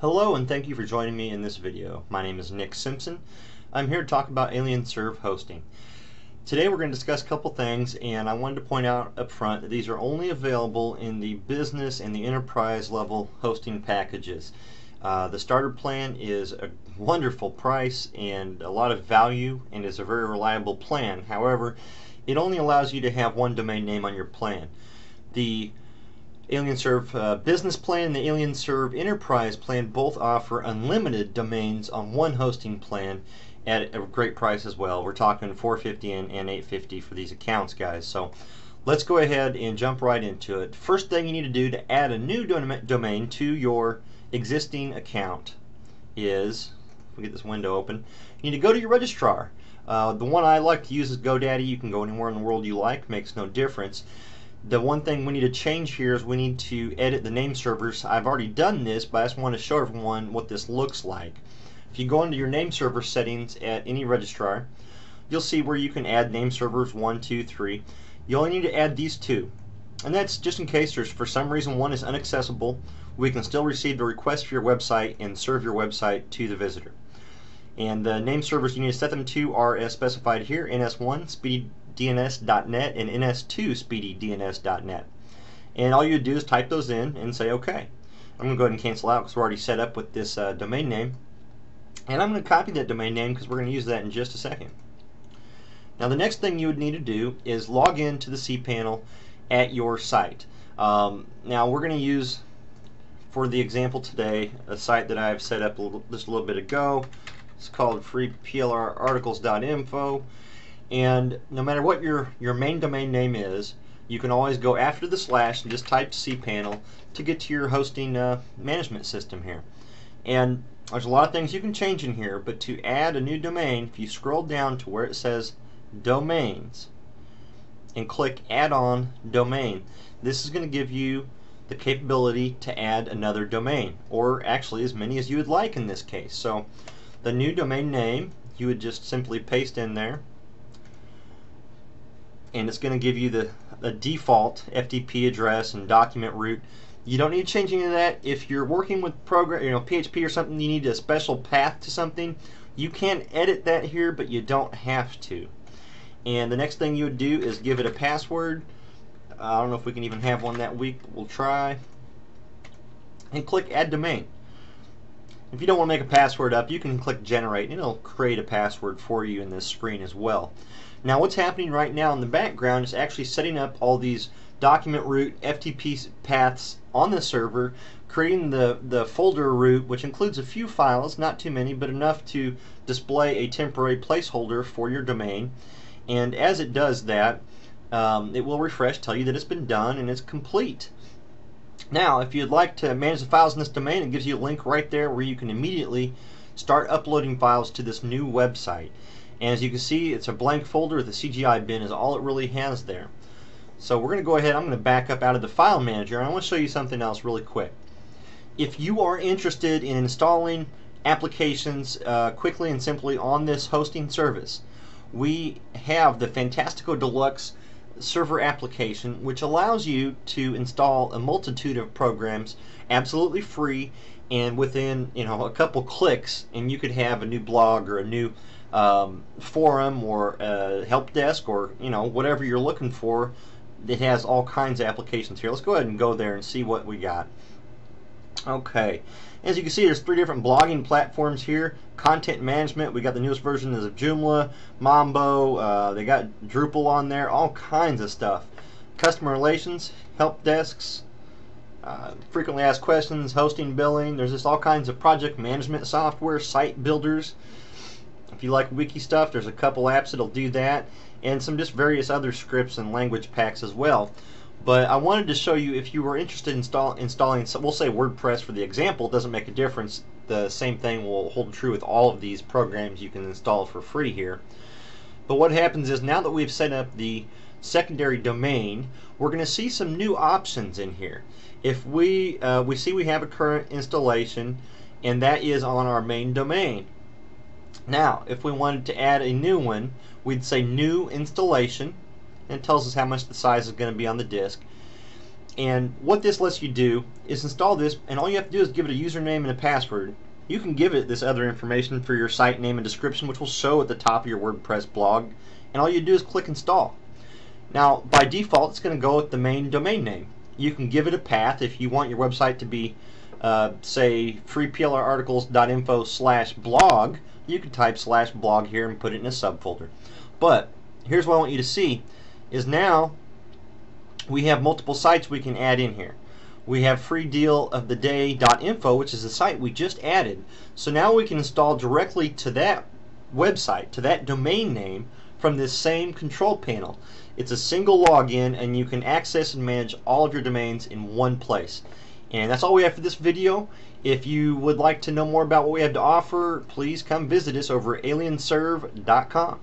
Hello and thank you for joining me in this video. My name is Nick Simpson. I'm here to talk about AlienServ hosting. Today we're going to discuss a couple things, and I wanted to point out up front that these are only available in the business and the enterprise level hosting packages. The starter plan is a wonderful price and a lot of value and is a very reliable plan. However, it only allows you to have one domain name on your plan. The AlienServ Business Plan and the AlienServ Enterprise Plan both offer unlimited domains on one hosting plan at a great price as well. We're talking $450 and $850 for these accounts, guys. So let's go ahead and jump right into it. First thing you need to do to add a new domain to your existing account is, if we get this window open, you need to go to your registrar. The one I like to use is GoDaddy. You can go anywhere in the world you like, makes no difference. The one thing we need to change here is we need to edit the name servers. I've already done this, but I just want to show everyone what this looks like. If you go into your name server settings at any registrar, you'll see where you can add name servers 1, 2, 3. You only need to add these two. And that's just in case there's for some reason one is inaccessible. We can still receive the request for your website and serve your website to the visitor. And the name servers you need to set them to are as specified here: NS1 SpeedyDNS.net and NS2 SpeedyDNS.net. And all you do is type those in and say OK. I'm going to go ahead and cancel out because we're already set up with this domain name. And I'm going to copy that domain name because we're going to use that in just a second. Now the next thing you would need to do is log in to the cPanel at your site. Now we're going to use, for the example today, a site that I've set up just a little bit ago. It's called freeplrarticles.info, and no matter what your main domain name is, you can always go after the slash and just type cPanel to get to your hosting management system here. And there's a lot of things you can change in here, but to add a new domain, if you scroll down to where it says domains and click add on domain, this is going to give you the capability to add another domain, or actually as many as you would like in this case. So the new domain name you would just simply paste in there, and it's going to give you the default FTP address and document root. You don't need to change any of that. If you're working with PHP or something, you need a special path to something, you can edit that here, but you don't have to. And the next thing you would do is give it a password. I don't know if we can even have one that week, but we'll try. And click add domain. If you don't want to make a password up, you can click generate and it'll create a password for you in this screen as well. Now what's happening right now in the background is actually setting up all these document root FTP paths on the server, creating the folder root, which includes a few files, not too many, but enough to display a temporary placeholder for your domain. And as it does that, it will refresh, tell you that it's been done and it's complete. Now, if you'd like to manage the files in this domain, it gives you a link right there where you can immediately start uploading files to this new website. And as you can see, it's a blank folder. The CGI bin is all it really has there. So we're going to go ahead, I'm going to back up out of the file manager, and I want to show you something else really quick. If you are interested in installing applications quickly and simply on this hosting service, we have the Fantastico Deluxe server application, which allows you to install a multitude of programs absolutely free and within a couple clicks, and you could have a new blog or a new forum or a help desk or whatever you're looking for. It has all kinds of applications here. Let's go ahead and go there and see what we got. Okay, as you can see, there's 3 different blogging platforms here. Content management, we got the newest version of Joomla, Mambo, they got Drupal on there, all kinds of stuff. Customer relations, help desks, frequently asked questions, hosting, billing. There's just all kinds of project management software, site builders. If you like wiki stuff, there's a couple apps that'll do that, and some just various other scripts and language packs as well. But I wanted to show you, if you were interested in installing, we'll say WordPress for the example, it doesn't make a difference. The same thing will hold true with all of these programs you can install for free here. But what happens is, now that we've set up the secondary domain, we're going to see some new options in here. If we see we have a current installation, and that is on our main domain. Now, if we wanted to add a new one, we'd say new installation, and it tells us how much the size is going to be on the disk. And what this lets you do is install this, and all you have to do is give it a username and a password. You can give it this other information for your site name and description, which will show at the top of your WordPress blog, and all you do is click install. Now, by default, it's going to go with the main domain name. You can give it a path if you want your website to be, say, freeplrarticles.info/blog. You can type /blog here and put it in a subfolder. But here's what I want you to see is now we have multiple sites we can add in here. We have freedealoftheday.info, which is the site we just added. So now we can install directly to that website, to that domain name, from this same control panel. It's a single login, and you can access and manage all of your domains in one place. And that's all we have for this video. If you would like to know more about what we have to offer, please come visit us over at AlienServ.com.